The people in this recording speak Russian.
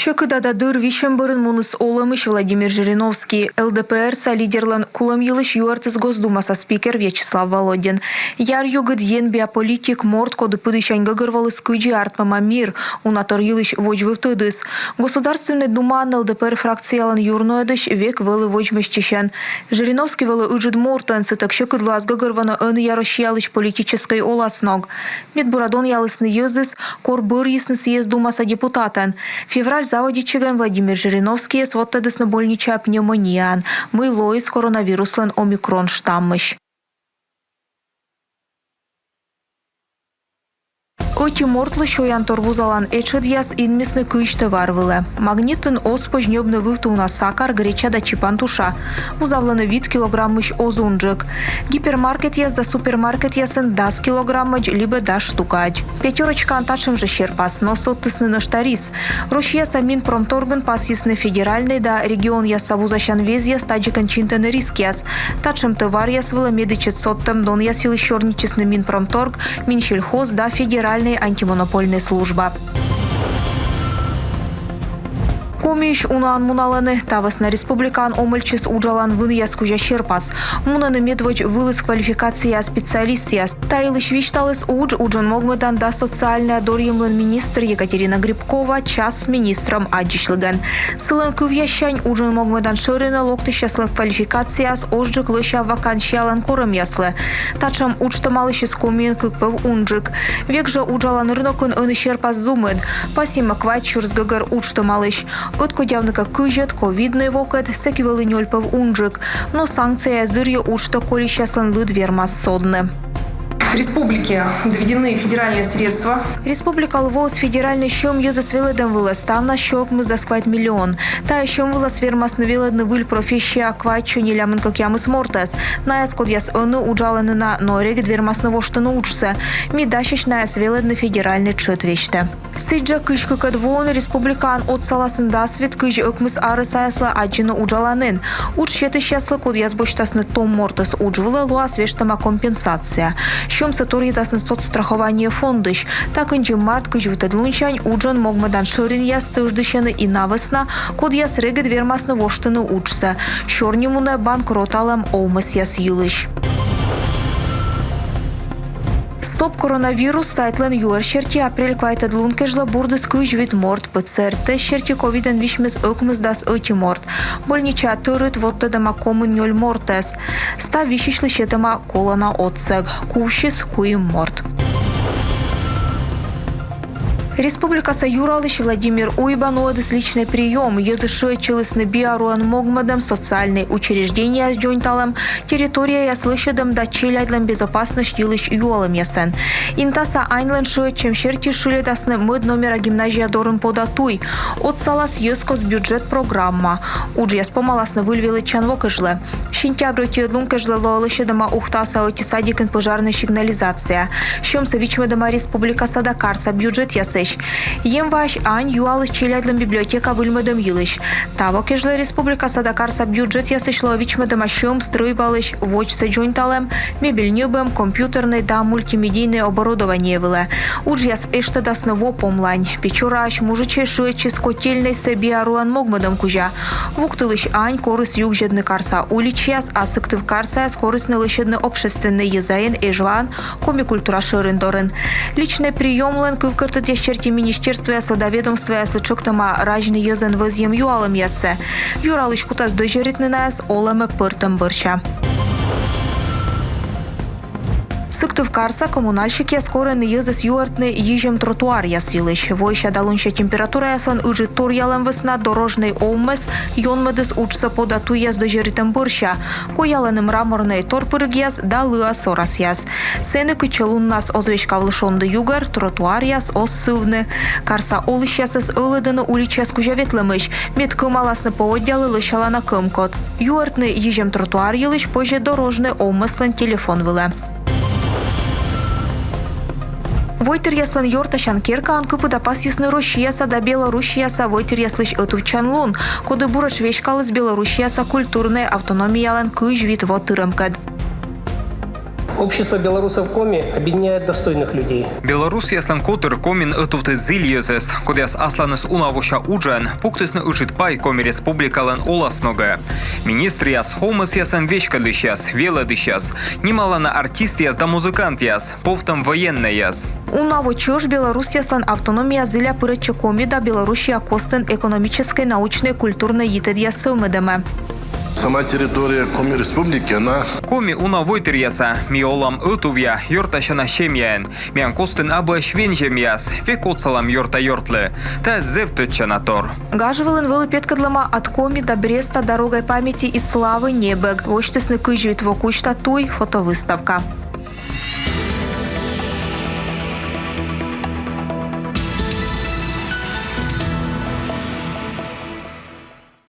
Шекыдадаdır вишембырын мунус оламыш Владимир Жириновский. ЛДПР-са лидерлан кулам йылыш юартыз Госдумаса спикер Вячеслав Володин. Яр югыд ен биополитик морд коды пыдыщань гагырвалыс кыджи артмама мир. Унатор йылыш вожвывтыдыс. Государственный думан ЛДПР фракциялан юрноэдыш век вэлы вожмещищен. Жириновский вэлы ыджид мортан сытак шекыдлуаз гагырвана ын ярощиялыш политической оласног. Медбурадон ялысны езыс, корбыр ясны съезд Думаса депутатан. Февраль заводичеген Владимир Жириновский сводтадысны больнича пневмониян. Мы лоис коронавируслен омикрон штаммыш. Оти мортлы шоян торвузалан эчедьяс инмисны кыйшты варвылы. Магнитын оспож небны вывтуна сакар, греча да чипантуша. Узавланы вид килограммыш озунджик. Гипермаркет яс да супермаркет ясын дас килограммыч, либо да штукач. Пятерочка антачым же щерпас, но соттысны наштарис. Рошьяса Минпромторгын пас ясны федеральный да регион яса вузащан вез яс таджикан чинтаны риск яс. Тачым товар яс вылы медычет соттым дон ясилы щорничесны Минпромторг, Минсельхоз да федеральный антимонопольная служба. Комиш унан муналаны тавасна республикан омыльчис уджалан вын яскужа щерпас. Мунаны медвоч вылыз квалификация специалист яс. Тайлыш вишталыс уджан могмыдан да социальная дорьемлын министр Екатерина Грибкова час с министром аджишлыган. Сылын кывьящань уджан могмыдан шырыны локты счастлых квалификацияс ожджик лыша вакансиялан корым яслы. Тачам учтамалышис комин кыкпев унджик. Век же уджалан рынокын ыны щерпас зумын. Пасима квайт шурс гагар учтамалыш. Отко явника кыжет, ковидный вокет, секи велынёльпов унджик, но санкция сдырье учта коли щаслан лыд вермас содны. В республике доведены федеральные средства. Республика Львов с федеральной щом ее засвеледом вылез. Там на щек мы засквать миллион. Та щом вылез вермас навеледны выль профессия квачу не лямын как ямыс мортес. Наяс код яс ыны уджаланы на норег двермас навоштаны учся. Ми дащищ наяс веледны федеральный четвещте. Сиджа кышка кадвон республикан от саласын дасвет кыж ыкмыс ары саясла аджины уджаланын. Уч щеты щаслы код яс боштасны том мортес уджвыла луа свештама компенсация. Щом сатуритасны соцстрахование фондыш. Так инжи март кыж вытадлунчань уджан могмадан шырын яс тыждышаны и навысна код яс регет вермасны воштаны учса. Щорнимуна банкроталам оумыс яс йылыш. Стоп коронавирус сайтлен юар шерти апрель квайта длункежла бурдыс кыж вид морт ПЦР тест шерти ковиден вишмес ыкмыз дас ыти морт. Больнича тырыт вот тадама комын нёль мортес. Ста вишишлы щетама колона отсег. Кувшис куим морт. Республика Саюралыш Владимир Уйбануадыс личный прием. Езыши челысны биаруан могмадам социальные учреждения с джойнталом. Территория я слышадам да челядлам безопасность юлыш юалам ясен. Интаса айнлан ши чем шерти шили дасны мыд номера гимназия дорын податуй. От салас ескос бюджет программа. Уджьяс помаласны выльвилы чанвокыжлы. Сентябрь тидлункыжлы лоалышадама ухтаса оти садикын пожарная сигнализация. Щомса вичмадама республика Садакарса бюджет ясыш. Емваш ань юалыш челядлым библиотека выльмадам йылыш. Тавок ежлы республика Садакарса бюджет ясышло вичмадама щом стройбалыш вочса джойнталем, мебельнюбем, компьютерный да мультимедийное оборудование вылы. Уджьяс эштадасны вопомлань. Печураш мужиче шичи скотельной себе аруан могмадам кужа. Вуктылыш ань корыс югжедны карса уличьяс, а сыктыв карса скорыстны лышедны общественный езаин эжван комикультура шырындорын. Личный приемлен кывкыртыт ящерти министерства садоведомства яслычоктама ражны езен возьем юалым яссе. Юралыш кутас дожеритны нас оламе пыртым бырча. Сыктыв карса коммунальщики скоро езыс юартны ежем тротуар ясилыш. Войща далунща температура ясан ыжи тор ялам весна дорожный оумес йонмадыс учса подату яс дожеритым бырща. Кояланы мраморный торпырыг яс да лыа сорас яс. Сены кычылун нас озвечка влышонды югар, тротуар яс оссывны. Карса олыш ясыс ылыдыны уличас кужаветлымыш. Мед кымаласны поводялы лышалана кымкот. Юартны ежем тротуар йылыш позже дорожный оумеслен телефон вылы. Войтер яслан йорта шанкерка анкыпы да пас ясны Россияса да Белоруссияса войтер яслыш ытувчанлун, коды бураш вешкалыс Белоруссияса культурная автономиялан кыж вид вот тырымкад. Общество белорусов в Коми объединяет достойных людей. Белорус яслан котыр комин ытувты зильезес, кодяс асланыс унавоща уджан, пуктысны учит пай Коми республикалан оласнога. Министр яс хомыс ясан вечка дыщас, вела дыщас, немалана артист яс да музыкант яс, повтам военный яс. Унавочёж Беларусь яслан автономия зиля пырычы Коми да Белоруссия костын экономической, научной, культурной йитед ясы умедеме. Сама территория Коми республики, она... Коми унавойтыр яса, миолам ытувья, йорташана щемьян, мян костын абы швенжем яс, век отсалам йорта-йортлы, та зевтычана тор. Гажевылын вылыпеткадлыма от Коми до Бреста дорогой памяти и славы небег. Вочтесны кыжвит вокучта туй фотовыставка.